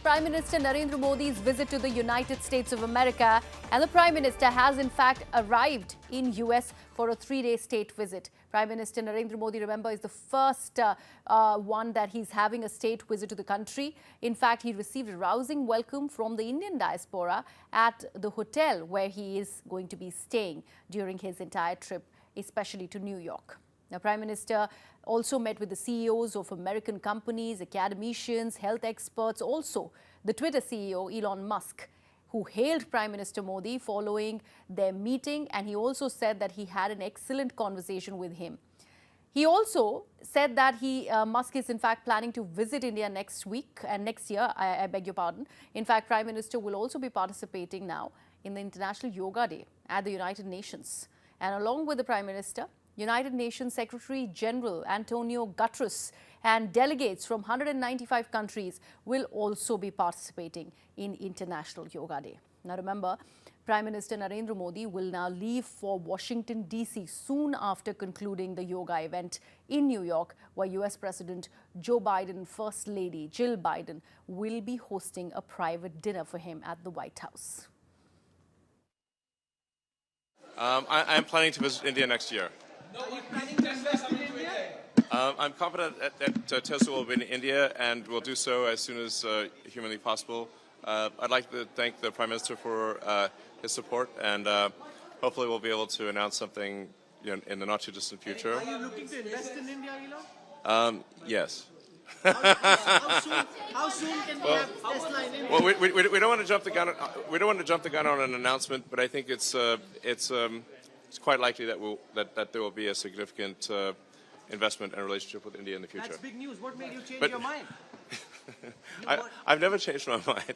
Prime Minister Narendra Modi's visit to the United States of America, and the Prime Minister has in fact arrived in US for a 3-day state visit. Prime Minister Narendra Modi, remember, is the first one that he's having a state visit to the country. In fact, he received a rousing welcome from the Indian diaspora at the hotel where he is going to be staying during his entire trip, especially to New York. Now, Prime Minister also met with the CEOs of American companies, academicians, health experts, also the Twitter CEO Elon Musk, who hailed Prime Minister Modi following their meeting, and he also said that he had an excellent conversation with him. He also said that Musk is in fact planning to visit India next week and next year, I beg your pardon. In fact, Prime Minister will also be participating now in the International Yoga Day at the United Nations. And along with the Prime Minister, United Nations Secretary General Antonio Guterres and delegates from 195 countries will also be participating in International Yoga Day. Now remember, Prime Minister Narendra Modi will now leave for Washington, D.C. soon after concluding the yoga event in New York, where US President Joe Biden and First Lady Jill Biden will be hosting a private dinner for him at the White House. I'm planning to visit India next year. Are you planning to invest in India? I'm confident that Tesla will be in India and will do so as soon as humanly possible. I'd like to thank the Prime Minister for his support, and hopefully we'll be able to announce something in the not-too-distant future. Are you looking to invest in India, Elon? Yes. How soon can we have Tesla in India? Well, we don't want to jump the gun. We don't want to jump the gun on an announcement, but I think it's quite likely that there will be a significant investment and relationship with India in the future. That's big news. What made you change your mind? I've never changed my mind.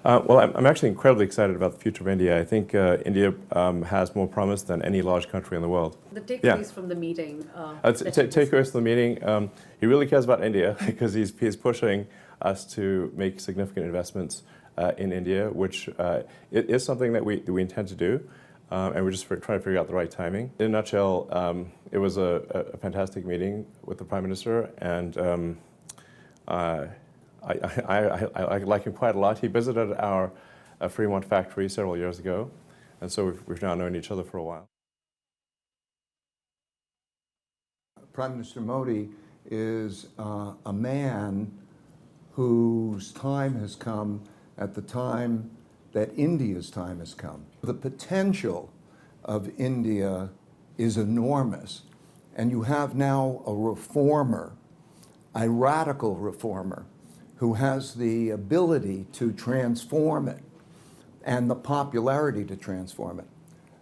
Well, I'm actually incredibly excited about the future of India. I think India has more promise than any large country in the world. The takeaways from the meeting. Takeaways from the meeting. He really cares about India because he's pushing us to make significant investments in India, which it is something that we intend to do. And we're just trying to figure out the right timing. In a nutshell, it was a fantastic meeting with the Prime Minister, and I like him quite a lot. He visited our Fremont factory several years ago, and so we've now known each other for a while. Prime Minister Modi is a man whose time has come at the time that India's time has come. The potential of India is enormous, and you have now a reformer, a radical reformer, who has the ability to transform it and the popularity to transform it.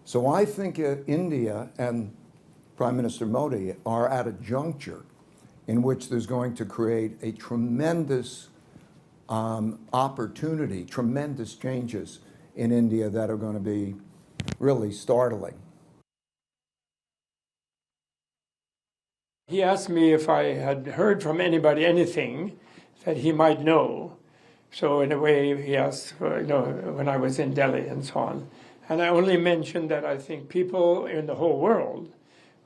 So I think India and Prime Minister Modi are at a juncture in which there's going to create a tremendous opportunity, tremendous changes in India that are going to be really startling. He asked me if I had heard from anybody anything that he might know. So in a way, he asked, when I was in Delhi and so on. And I only mentioned that I think people in the whole world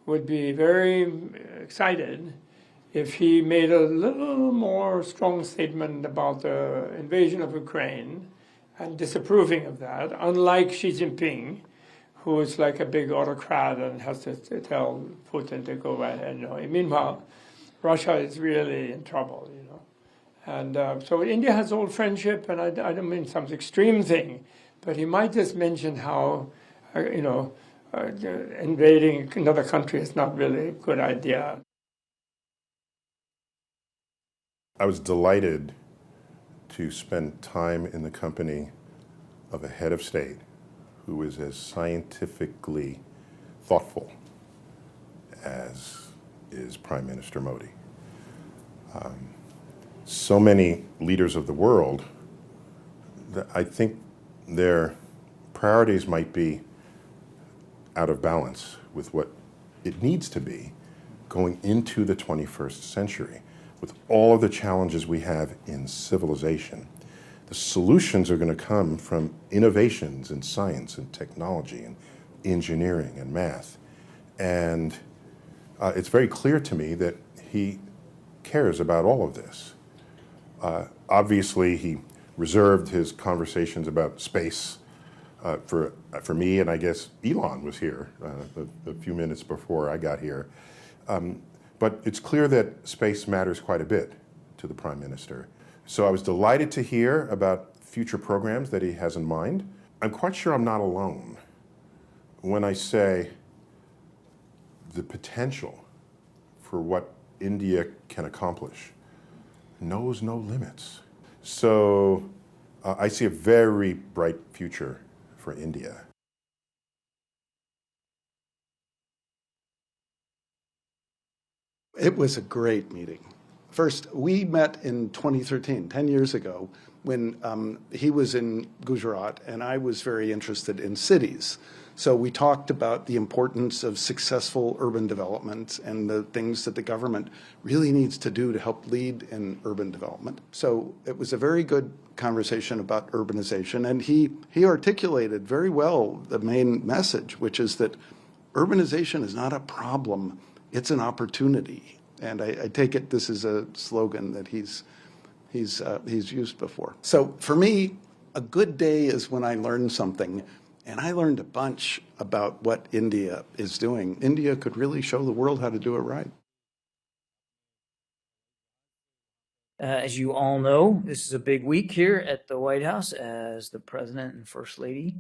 would be very excited if he made a little more strong statement about the invasion of Ukraine and disapproving of that, unlike Xi Jinping, who is like a big autocrat and has to tell Putin to go ahead. Meanwhile, Russia is really in trouble, And so India has old friendship, and I don't mean some extreme thing, but he might just mention how, invading another country is not really a good idea. I was delighted to spend time in the company of a head of state who is as scientifically thoughtful as is Prime Minister Modi. So many leaders of the world, I think their priorities might be out of balance with what it needs to be going into the 21st century. With all of the challenges we have in civilization, the solutions are going to come from innovations in science and technology and engineering and math. And it's very clear to me that he cares about all of this. Obviously, he reserved his conversations about space for me, and I guess Elon was here a few minutes before I got here. But it's clear that space matters quite a bit to the Prime Minister. So I was delighted to hear about future programs that he has in mind. I'm quite sure I'm not alone when I say the potential for what India can accomplish knows no limits. So I see a very bright future for India. It was a great meeting. First, we met in 2013, 10 years ago, when he was in Gujarat and I was very interested in cities. So we talked about the importance of successful urban development and the things that the government really needs to do to help lead in urban development. So it was a very good conversation about urbanization, and he articulated very well the main message, which is that urbanization is not a problem, it's an opportunity. And I take it this is a slogan that he's used before. So for me, a good day is when I learn something, and I learned a bunch about what India is doing. India could really show the world how to do it right. As you all know, this is a big week here at the White House as the President and First Lady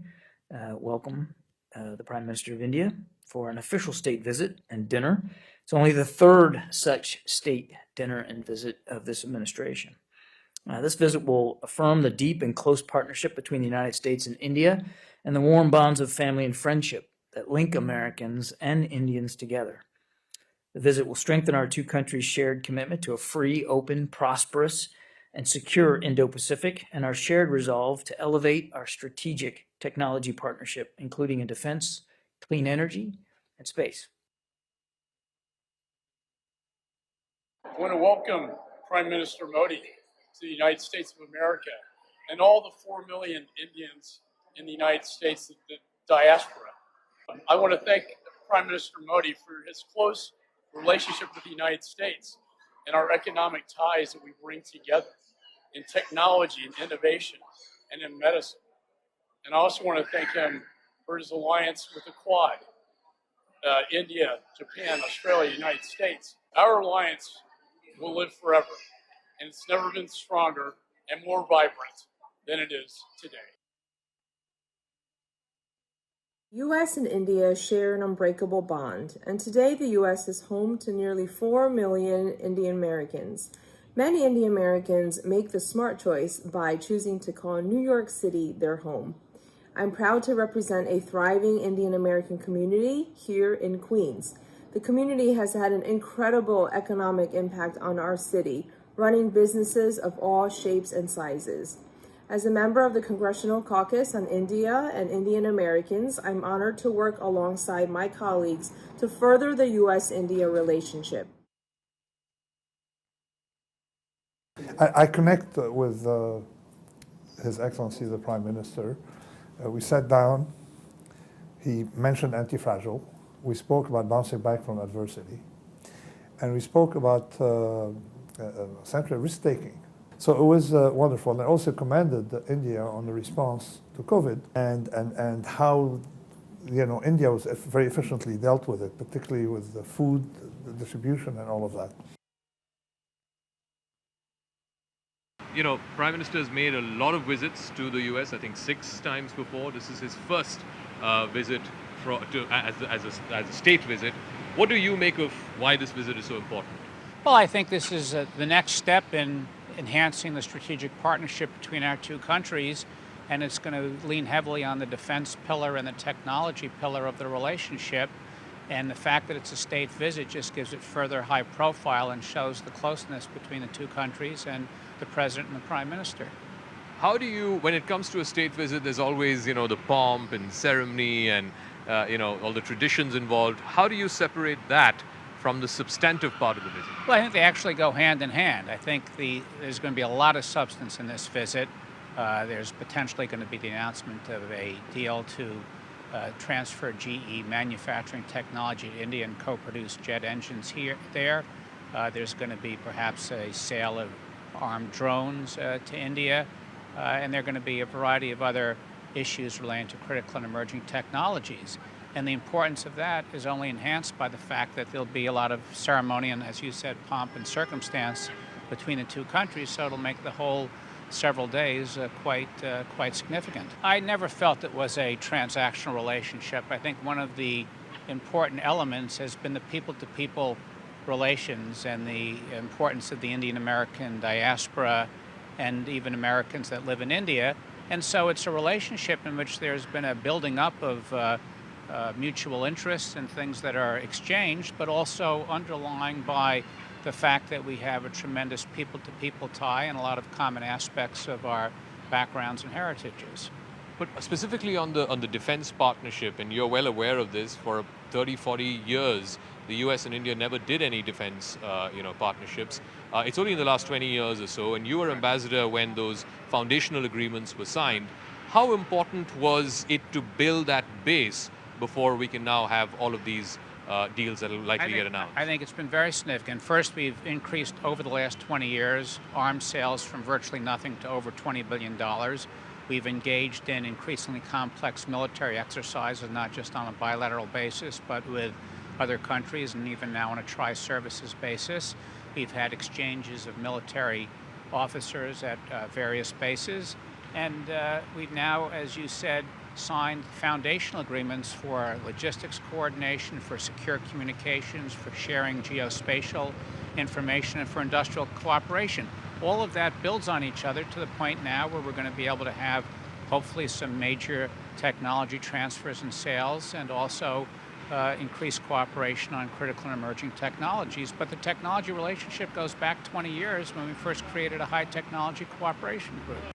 welcome the Prime Minister of India for an official state visit and dinner. It's only the third such state dinner and visit of this administration. This visit will affirm the deep and close partnership between the United States and India and the warm bonds of family and friendship that link Americans and Indians together. The visit will strengthen our two countries' shared commitment to a free, open, prosperous, and secure Indo-Pacific, and our shared resolve to elevate our strategic technology partnership, including in defense, clean energy, and space. I want to welcome Prime Minister Modi to the United States of America and all the 4 million Indians in the United States, the diaspora. I want to thank Prime Minister Modi for his close relationship with the United States and our economic ties that we bring together in technology and innovation and in medicine. And I also want to thank him for his alliance with the Quad, India, Japan, Australia, United States. Our alliance will live forever, and it's never been stronger and more vibrant than it is today. U.S. and India share an unbreakable bond, and today the U.S. is home to nearly 4 million Indian Americans. Many Indian Americans make the smart choice by choosing to call New York City their home. I'm proud to represent a thriving Indian American community here in Queens. The community has had an incredible economic impact on our city, running businesses of all shapes and sizes. As a member of the Congressional Caucus on India and Indian Americans, I'm honored to work alongside my colleagues to further the U.S.-India relationship. I connect with His Excellency the Prime Minister. We sat down, he mentioned anti-fragile, we spoke about bouncing back from adversity, and we spoke about essentially risk-taking. So it was wonderful, and I also commended India on the response to COVID and how India was very efficiently dealt with it, particularly with the food distribution and all of that. Prime Minister has made a lot of visits to the U.S., I think 6 times before. This is his first visit as a state visit. What do you make of why this visit is so important? Well, I think this is the next step in enhancing the strategic partnership between our two countries, and it's going to lean heavily on the defense pillar and the technology pillar of the relationship. And the fact that it's a state visit just gives it further high profile and shows the closeness between the two countries and the President and the Prime Minister. How do you, when it comes to a state visit, there's always, the pomp and ceremony and, all the traditions involved. How do you separate that from the substantive part of the visit? Well, I think they actually go hand in hand. I think there's going to be a lot of substance in this visit. There's potentially going to be the announcement of a deal to transfer GE manufacturing technology to India and co-produce jet engines there. There's going to be perhaps a sale of armed drones to India, and there are going to be a variety of other issues relating to critical and emerging technologies. And the importance of that is only enhanced by the fact that there'll be a lot of ceremony and, as you said, pomp and circumstance between the two countries, so it'll make the whole several days quite significant. I never felt it was a transactional relationship. I think one of the important elements has been the people-to-people relations and the importance of the Indian American diaspora and even Americans that live in India. And so it's a relationship in which there's been a building up of mutual interests and things that are exchanged, but also underlying by the fact that we have a tremendous people-to-people tie and a lot of common aspects of our backgrounds and heritages. But specifically on the defense partnership, and you're well aware of this, for 30, 40 years, the US and India never did any defense partnerships. It's only in the last 20 years or so, and you were ambassador when those foundational agreements were signed. How important was it to build that base before we can now have all of these deals that will likely get announced? I think it's been very significant. First, we've increased over the last 20 years arms sales from virtually nothing to over $20 billion. We've engaged in increasingly complex military exercises, not just on a bilateral basis, but with other countries, and even now on a tri-services basis. We've had exchanges of military officers at various bases, and we've now, as you said, signed foundational agreements for logistics coordination, for secure communications, for sharing geospatial information, and for industrial cooperation. All of that builds on each other to the point now where we're going to be able to have hopefully some major technology transfers and sales, and also increased cooperation on critical and emerging technologies. But the technology relationship goes back 20 years when we first created a high technology cooperation group.